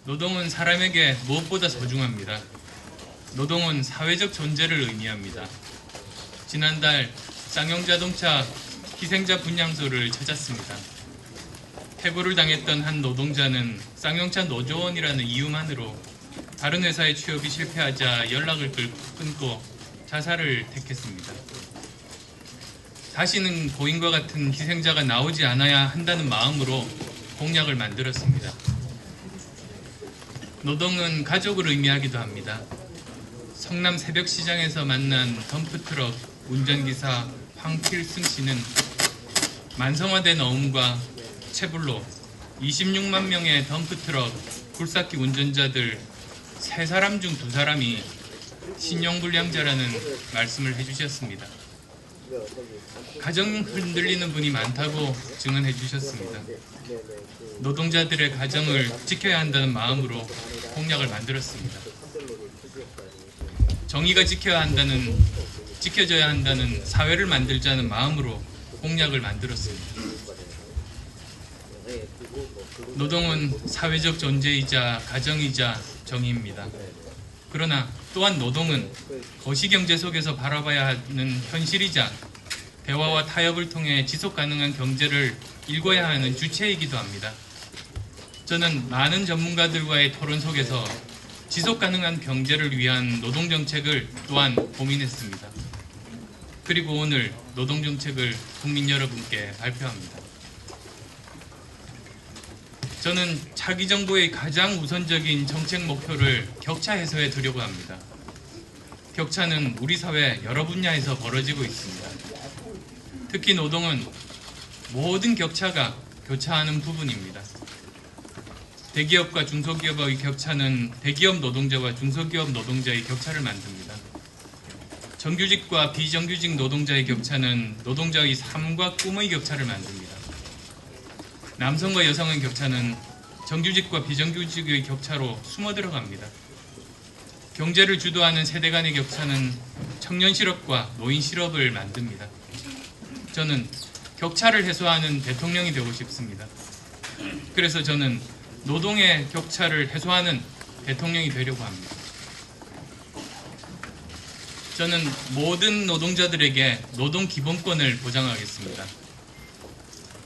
노동은 사람에게 무엇보다 소중합니다. 노동은 사회적 존재를 의미합니다. 지난달 쌍용자동차 희생자 분향소를 찾았습니다. 해고를 당했던 한 노동자는 쌍용차 노조원이라는 이유만으로 다른 회사에 취업이 실패하자 연락을 끊고 자살을 택했습니다. 다시는 고인과 같은 희생자가 나오지 않아야 한다는 마음으로 공약을 만들었습니다. 노동은 가족을 의미하기도 합니다. 성남 새벽시장에서 만난 덤프트럭 운전기사 황필승 씨는 만성화된 어음과 체불로 26만 명의 덤프트럭 굴삭기 운전자들 3사람 중 2사람이 신용불량자라는 말씀을 해주셨습니다. 가정 흔들리는 분이 많다고 증언해 주셨습니다. 노동자들의 가정을 지켜야 한다는 마음으로 공약을 만들었습니다. 정의가 지켜져야 한다는 사회를 만들자는 마음으로 공약을 만들었습니다. 노동은 사회적 존재이자 가정이자 정의입니다. 그러나 또한 노동은 거시경제 속에서 바라봐야 하는 현실이자 대화와 타협을 통해 지속가능한 경제를 일궈야 하는 주체이기도 합니다. 저는 많은 전문가들과의 토론 속에서 지속가능한 경제를 위한 노동정책을 또한 고민했습니다. 그리고 오늘 노동정책을 국민 여러분께 발표합니다. 저는 차기 정부의 가장 우선적인 정책 목표를 격차 해소해 두려고 합니다. 격차는 우리 사회 여러 분야에서 벌어지고 있습니다. 특히 노동은 모든 격차가 교차하는 부분입니다. 대기업과 중소기업의 격차는 대기업 노동자와 중소기업 노동자의 격차를 만듭니다. 정규직과 비정규직 노동자의 격차는 노동자의 삶과 꿈의 격차를 만듭니다. 남성과 여성의 격차는 정규직과 비정규직의 격차로 숨어 들어갑니다. 경제를 주도하는 세대 간의 격차는 청년 실업과 노인 실업을 만듭니다. 저는 격차를 해소하는 대통령이 되고 싶습니다. 그래서 저는 노동의 격차를 해소하는 대통령이 되려고 합니다. 저는 모든 노동자들에게 노동 기본권을 보장하겠습니다.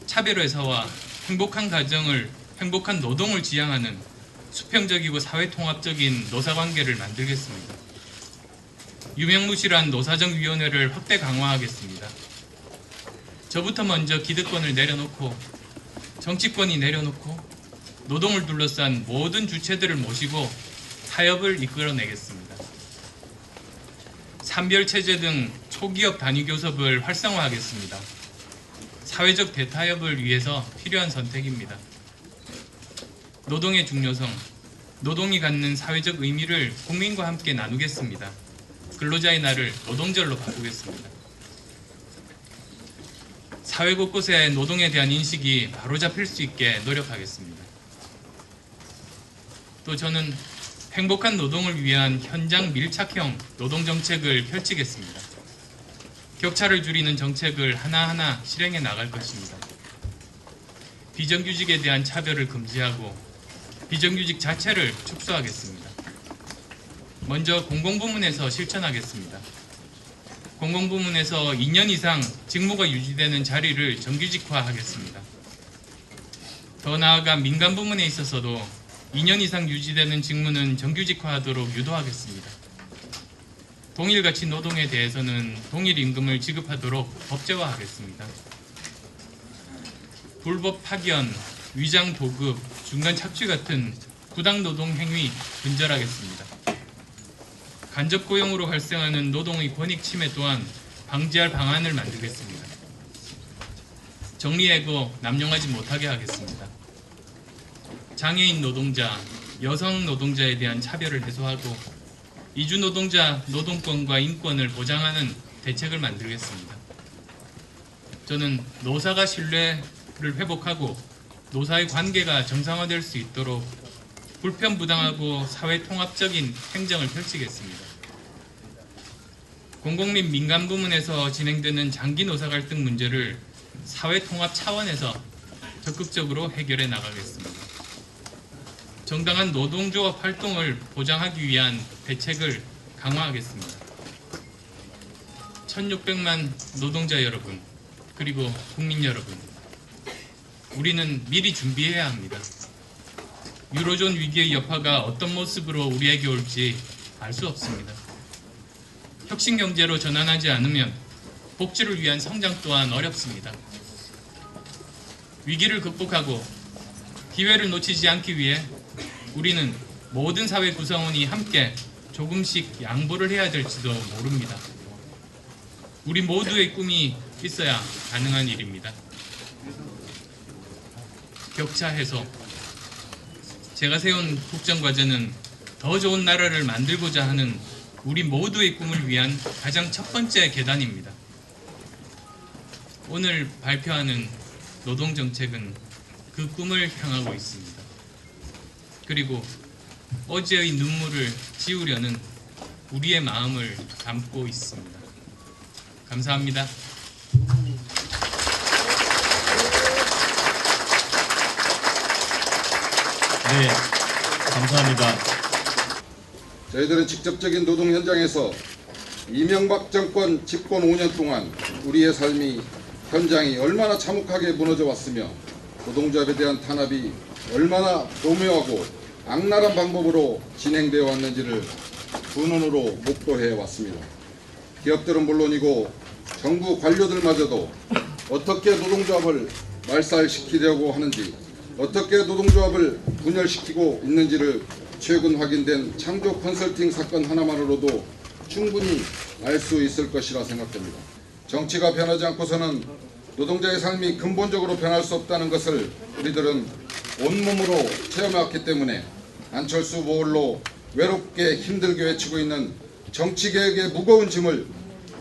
차별회사와 행복한 가정을, 행복한 노동을 지향하는 수평적이고 사회통합적인 노사관계를 만들겠습니다. 유명무실한 노사정위원회를 확대 강화하겠습니다. 저부터 먼저 기득권을 내려놓고 정치권이 내려놓고 노동을 둘러싼 모든 주체들을 모시고 타협을 이끌어내겠습니다. 산별체제 등 초기업 단위교섭을 활성화하겠습니다. 사회적 대타협을 위해서 필요한 선택입니다. 노동의 중요성, 노동이 갖는 사회적 의미를 국민과 함께 나누겠습니다. 근로자의 날을 노동절로 바꾸겠습니다. 사회 곳곳에 노동에 대한 인식이 바로잡힐 수 있게 노력하겠습니다. 또 저는 행복한 노동을 위한 현장 밀착형 노동정책을 펼치겠습니다. 격차를 줄이는 정책을 하나하나 실행해 나갈 것입니다. 비정규직에 대한 차별을 금지하고 비정규직 자체를 축소하겠습니다. 먼저 공공부문에서 실천하겠습니다. 공공부문에서 2년 이상 직무가 유지되는 자리를 정규직화하겠습니다. 더 나아가 민간부문에 있어서도 2년 이상 유지되는 직무는 정규직화하도록 유도하겠습니다. 동일가치 노동에 대해서는 동일 임금을 지급하도록 법제화하겠습니다. 불법 파견, 위장 도급, 중간 착취 같은 부당노동 행위 근절하겠습니다. 간접 고용으로 발생하는 노동의 권익 침해 또한 방지할 방안을 만들겠습니다. 정리해고, 남용하지 못하게 하겠습니다. 장애인 노동자, 여성 노동자에 대한 차별을 해소하고 이주 노동자 노동권과 인권을 보장하는 대책을 만들겠습니다. 저는 노사가 신뢰를 회복하고 노사의 관계가 정상화될 수 있도록 불편부당하고 사회통합적인 행정을 펼치겠습니다. 공공 및 민간 부문에서 진행되는 장기 노사 갈등 문제를 사회통합 차원에서 적극적으로 해결해 나가겠습니다. 정당한 노동조합 활동을 보장하기 위한 대책을 강화하겠습니다. 1600만 노동자 여러분, 그리고 국민 여러분, 우리는 미리 준비해야 합니다. 유로존 위기의 여파가 어떤 모습으로 우리에게 올지 알 수 없습니다. 혁신 경제로 전환하지 않으면 복지를 위한 성장 또한 어렵습니다. 위기를 극복하고 기회를 놓치지 않기 위해 우리는 모든 사회 구성원이 함께 조금씩 양보를 해야 될지도 모릅니다. 우리 모두의 꿈이 있어야 가능한 일입니다. 격차 해소. 제가 세운 국정과제는 더 좋은 나라를 만들고자 하는 우리 모두의 꿈을 위한 가장 첫 번째 계단입니다. 오늘 발표하는 노동정책은 그 꿈을 향하고 있습니다. 그리고 어제의 눈물을 지우려는 우리의 마음을 담고 있습니다. 감사합니다. 네, 감사합니다. 저희들은 직접적인 노동 현장에서 이명박 정권 집권 5년 동안 우리의 삶이 현장이 얼마나 참혹하게 무너져 왔으며 노동조합에 대한 탄압이 얼마나 교묘하고 악랄한 방법으로 진행되어 왔는지를 두 눈으로 목도해 왔습니다. 기업들은 물론이고 정부 관료들마저도 어떻게 노동조합을 말살시키려고 하는지, 어떻게 노동조합을 분열시키고 있는지를 최근 확인된 창조 컨설팅 사건 하나만으로도 충분히 알 수 있을 것이라 생각됩니다. 정치가 변하지 않고서는 노동자의 삶이 근본적으로 변할 수 없다는 것을 우리들은 온몸으로 체험해왔기 때문에 안철수 보홀로 외롭게 힘들게 외치고 있는 정치개혁의 무거운 짐을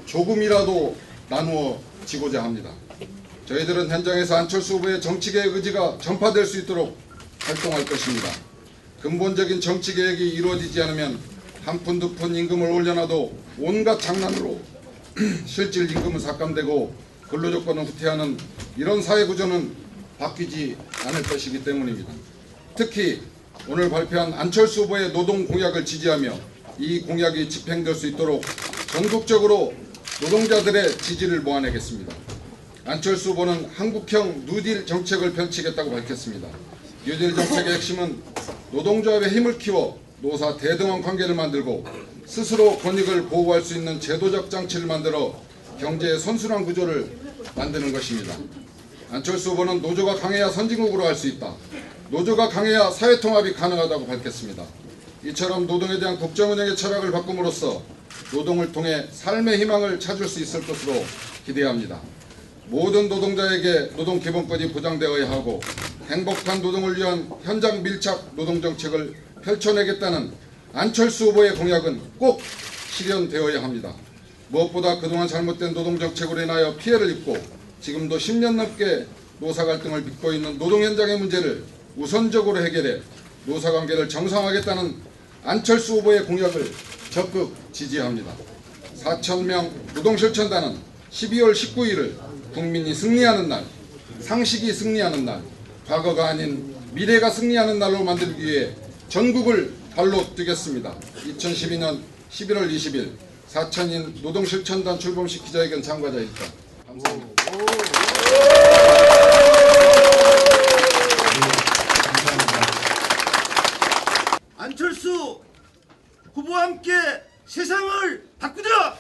조금이라도 나누어 지고자 합니다. 저희들은 현장에서 안철수 후보의 정치개혁 의지가 전파될 수 있도록 활동할 것입니다. 근본적인 정치개혁이 이루어지지 않으면 한 푼 두 푼 임금을 올려놔도 온갖 장난으로 실질 임금은 삭감되고 근로조건은 후퇴하는 이런 사회구조는 바뀌지 않을 것이기 때문입니다. 특히 오늘 발표한 안철수 후보의 노동 공약을 지지하며 이 공약이 집행될 수 있도록 전국적으로 노동자들의 지지를 모아내겠습니다. 안철수 후보는 한국형 뉴딜 정책을 펼치겠다고 밝혔습니다. 뉴딜 정책의 핵심은 노동조합의 힘을 키워 노사 대등한 관계를 만들고 스스로 권익을 보호할 수 있는 제도적 장치를 만들어 경제의 선순환 구조를 만드는 것입니다. 안철수 후보는 노조가 강해야 선진국으로 갈 수 있다. 노조가 강해야 사회통합이 가능하다고 밝혔습니다. 이처럼 노동에 대한 국정운영의 철학을 바꿈으로써 노동을 통해 삶의 희망을 찾을 수 있을 것으로 기대합니다. 모든 노동자에게 노동기본권이 보장되어야 하고 행복한 노동을 위한 현장 밀착 노동정책을 펼쳐내겠다는 안철수 후보의 공약은 꼭 실현되어야 합니다. 무엇보다 그동안 잘못된 노동정책으로 인하여 피해를 입고 지금도 10년 넘게 노사갈등을 빚고 있는 노동 현장의 문제를 우선적으로 해결해 노사관계를 정상화하겠다는 안철수 후보의 공약을 적극 지지합니다. 4,000명 노동실천단은 12월 19일을 국민이 승리하는 날, 상식이 승리하는 날, 과거가 아닌 미래가 승리하는 날로 만들기 위해 전국을 발로 뛰겠습니다. 2012년 11월 20일 4천인 노동실천단 출범식 기자회견 참가자입니다. 감사합니다. 안철수 후보와 함께 세상을 바꾸자!